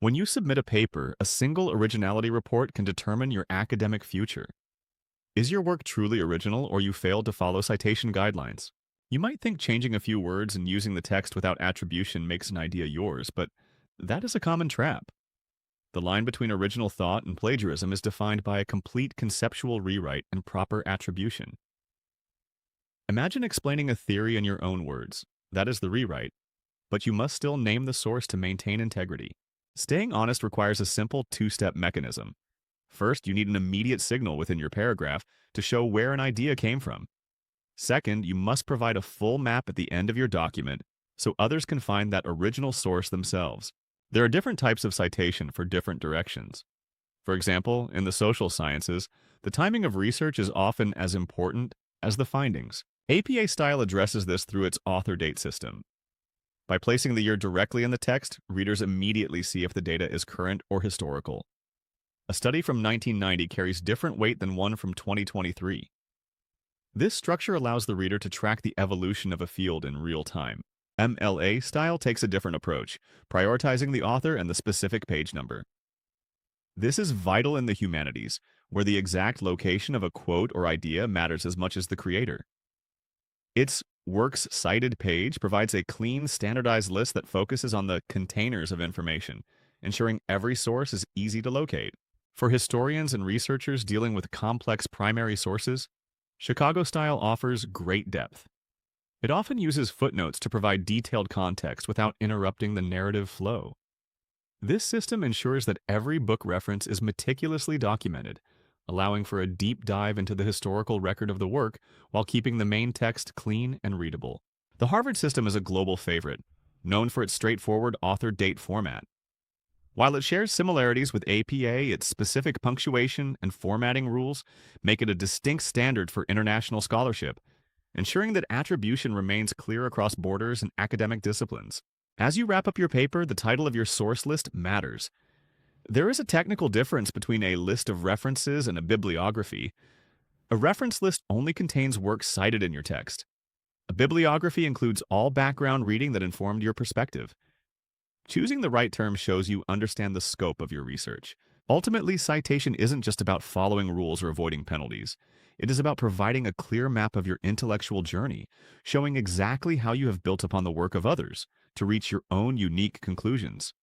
When you submit a paper, a single originality report can determine your academic future. Is your work truly original, or you failed to follow citation guidelines? You might think changing a few words and using the text without attribution makes an idea yours, but that is a common trap. The line between original thought and plagiarism is defined by a complete conceptual rewrite and proper attribution. Imagine explaining a theory in your own words. That is the rewrite, but you must still name the source to maintain integrity. Staying honest requires a simple two-step mechanism. First, you need an immediate signal within your paragraph to show where an idea came from. Second, you must provide a full map at the end of your document so others can find that original source themselves. There are different types of citation for different directions. For example, in the social sciences, the timing of research is often as important as the findings. APA style addresses this through its author date system. By placing the year directly in the text, readers immediately see if the data is current or historical. A study from 1990 carries different weight than one from 2023. This structure allows the reader to track the evolution of a field in real time. MLA style takes a different approach, prioritizing the author and the specific page number. This is vital in the humanities, where the exact location of a quote or idea matters as much as the creator. Its Works Cited page provides a clean, standardized list that focuses on the containers of information, ensuring every source is easy to locate. For historians and researchers dealing with complex primary sources, Chicago style offers great depth. It often uses footnotes to provide detailed context without interrupting the narrative flow. This system ensures that every book reference is meticulously documented, allowing for a deep dive into the historical record of the work while keeping the main text clean and readable. The Harvard system is a global favorite, known for its straightforward author-date format. While it shares similarities with APA, its specific punctuation and formatting rules make it a distinct standard for international scholarship, ensuring that attribution remains clear across borders and academic disciplines. As you wrap up your paper, the title of your source list matters. There is a technical difference between a list of references and a bibliography. A reference list only contains works cited in your text. A bibliography includes all background reading that informed your perspective. Choosing the right term shows you understand the scope of your research. Ultimately, citation isn't just about following rules or avoiding penalties. It is about providing a clear map of your intellectual journey, showing exactly how you have built upon the work of others to reach your own unique conclusions.